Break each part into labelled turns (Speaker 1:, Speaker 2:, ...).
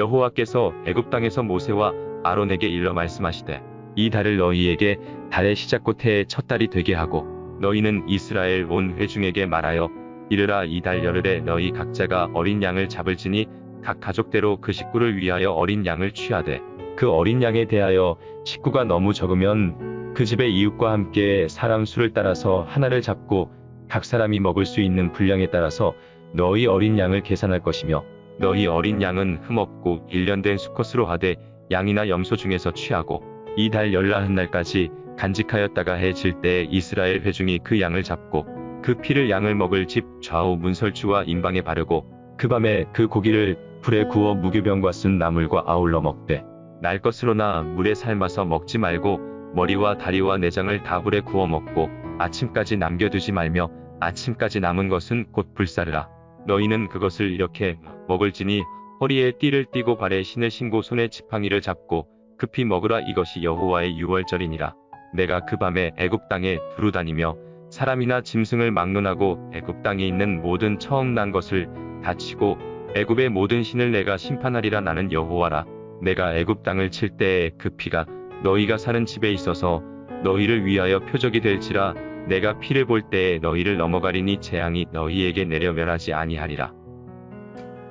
Speaker 1: 여호와께서 애굽 땅에서 모세와 아론에게 일러 말씀하시되 이 달을 너희에게 달의 시작곧 해의 첫 달이 되게 하고 너희는 이스라엘 온 회중에게 말하여 이르라 이 달 열흘에 너희 각자가 어린 양을 잡을지니 각 가족대로 그 식구를 위하여 어린 양을 취하되 그 어린 양에 대하여 식구가 너무 적으면 그 집의 이웃과 함께 사람 수를 따라서 하나를 잡고 각 사람이 먹을 수 있는 분량에 따라서 너희 어린 양을 계산할 것이며 너희 어린 양은 흠없고 일련된 수컷으로 하되 양이나 염소 중에서 취하고 이 달 열나흔 날까지 간직하였다가 해 질 때에 이스라엘 회중이 그 양을 잡고 그 피를 양을 먹을 집 좌우 문설주와 임방에 바르고 그 밤에 그 고기를 불에 구워 무교병과 쓴 나물과 아울러 먹되 날 것으로나 물에 삶아서 먹지 말고 머리와 다리와 내장을 다 불에 구워 먹고 아침까지 남겨두지 말며 아침까지 남은 것은 곧 불사르라. 너희는 그것을 이렇게 먹을지니 허리에 띠를 띠고 발에 신을 신고 손에 지팡이를 잡고 급히 먹으라. 이것이 여호와의 유월절이니라. 내가 그 밤에 애굽 땅에 두루 다니며 사람이나 짐승을 막론하고 애굽 땅에 있는 모든 처음 난 것을 다치고 애굽의 모든 신을 내가 심판하리라. 나는 여호와라. 내가 애굽 땅을 칠 때에 그 피가 너희가 사는 집에 있어서 너희를 위하여 표적이 될지라. 내가 피를 볼 때에 너희를 넘어가리니 재앙이 너희에게 내려 멸하지 아니하리라.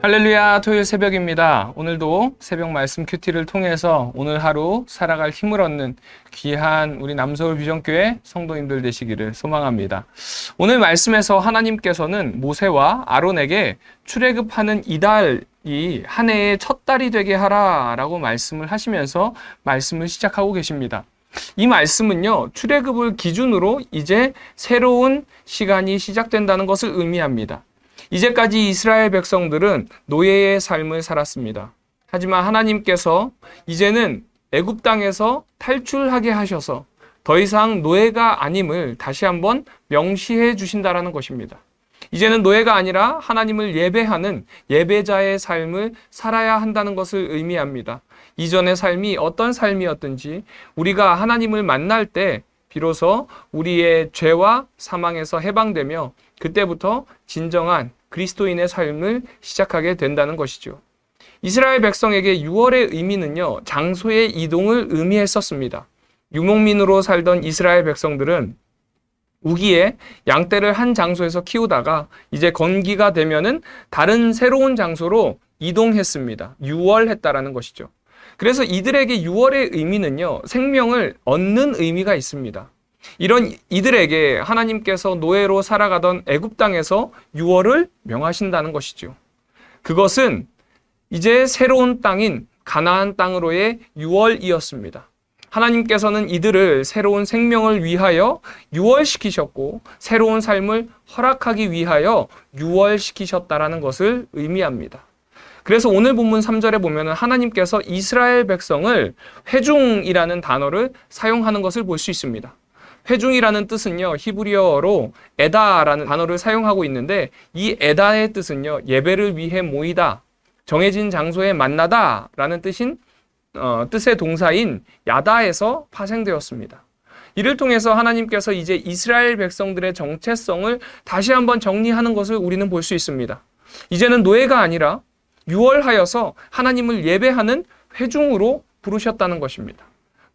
Speaker 2: 할렐루야. 토요일 새벽입니다. 오늘도 새벽 말씀 큐티를 통해서 오늘 하루 살아갈 힘을 얻는 귀한 우리 남서울 비전교회 성도님들 되시기를 소망합니다. 오늘 말씀에서 하나님께서는 모세와 아론에게 출애굽하는 이달이 한 해의 첫 달이 되게 하라 라고 말씀을 하시면서 말씀을 시작하고 계십니다. 이 말씀은요, 출애굽을 기준으로 이제 새로운 시간이 시작된다는 것을 의미합니다. 이제까지 이스라엘 백성들은 노예의 삶을 살았습니다. 하지만 하나님께서 이제는 애굽 땅에서 탈출하게 하셔서 더 이상 노예가 아님을 다시 한번 명시해 주신다라는 것입니다. 이제는 노예가 아니라 하나님을 예배하는 예배자의 삶을 살아야 한다는 것을 의미합니다. 이전의 삶이 어떤 삶이었든지 우리가 하나님을 만날 때 비로소 우리의 죄와 사망에서 해방되며 그때부터 진정한 그리스도인의 삶을 시작하게 된다는 것이죠. 이스라엘 백성에게 6월의 의미는요, 장소의 이동을 의미했었습니다. 유목민으로 살던 이스라엘 백성들은 우기에 양떼를 한 장소에서 키우다가 이제 건기가 되면은 다른 새로운 장소로 이동했습니다. 유월했다라는 것이죠. 그래서 이들에게 6월의 의미는요, 생명을 얻는 의미가 있습니다. 이런 이들에게 하나님께서 노예로 살아가던 애굽 땅에서 6월을 명하신다는 것이죠. 그것은 이제 새로운 땅인 가나안 땅으로의 6월이었습니다. 하나님께서는 이들을 새로운 생명을 위하여 6월시키셨고 새로운 삶을 허락하기 위하여 6월시키셨다라는 것을 의미합니다. 그래서 오늘 본문 3절에 보면 하나님께서 이스라엘 백성을 회중이라는 단어를 사용하는 것을 볼 수 있습니다. 회중이라는 뜻은요, 히브리어로 에다라는 단어를 사용하고 있는데 이 에다의 뜻은요, 예배를 위해 모이다, 정해진 장소에 만나다 라는 뜻의 동사인 야다에서 파생되었습니다. 이를 통해서 하나님께서 이제 이스라엘 백성들의 정체성을 다시 한번 정리하는 것을 우리는 볼 수 있습니다. 이제는 노예가 아니라 유월하여서 하나님을 예배하는 회중으로 부르셨다는 것입니다.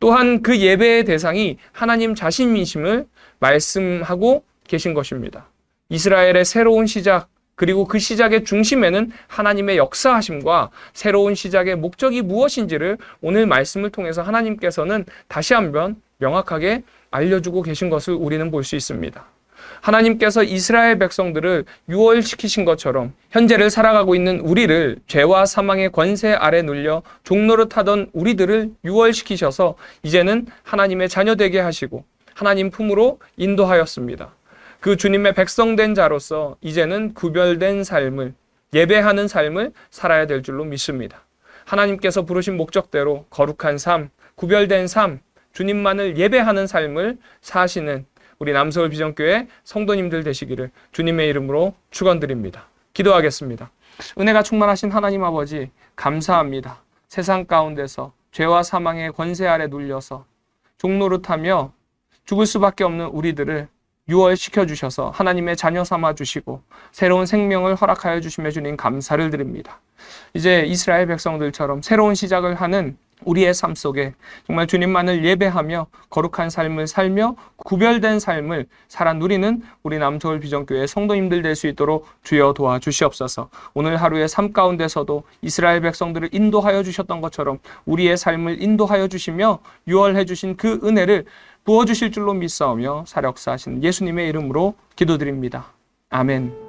Speaker 2: 또한 그 예배의 대상이 하나님 자신이심을 말씀하고 계신 것입니다. 이스라엘의 새로운 시작, 그리고 그 시작의 중심에는 하나님의 역사하심과 새로운 시작의 목적이 무엇인지를 오늘 말씀을 통해서 하나님께서는 다시 한번 명확하게 알려주고 계신 것을 우리는 볼 수 있습니다. 하나님께서 이스라엘 백성들을 유월시키신 것처럼 현재를 살아가고 있는 우리를 죄와 사망의 권세 아래 눌려 종노릇하던 우리들을 유월시키셔서 이제는 하나님의 자녀되게 하시고 하나님 품으로 인도하였습니다. 그 주님의 백성된 자로서 이제는 구별된 삶을, 예배하는 삶을 살아야 될 줄로 믿습니다. 하나님께서 부르신 목적대로 거룩한 삶, 구별된 삶, 주님만을 예배하는 삶을 사시는 우리 남서울 비전교회 성도님들 되시기를 주님의 이름으로 축원드립니다. 기도하겠습니다. 은혜가 충만하신 하나님 아버지, 감사합니다. 세상 가운데서 죄와 사망의 권세 아래 눌려서 종노릇하며 죽을 수밖에 없는 우리들을 유월시켜 주셔서 하나님의 자녀 삼아 주시고 새로운 생명을 허락하여 주시며 주님 감사를 드립니다. 이제 이스라엘 백성들처럼 새로운 시작을 하는 우리의 삶 속에 정말 주님만을 예배하며 거룩한 삶을 살며 구별된 삶을 살아 누리는 우리 남서울 비전교회 성도님들 될 수 있도록 주여 도와주시옵소서. 오늘 하루의 삶 가운데서도 이스라엘 백성들을 인도하여 주셨던 것처럼 우리의 삶을 인도하여 주시며 유월해 주신 그 은혜를 부어주실 줄로 믿사오며 사역사하신 예수님의 이름으로 기도드립니다. 아멘.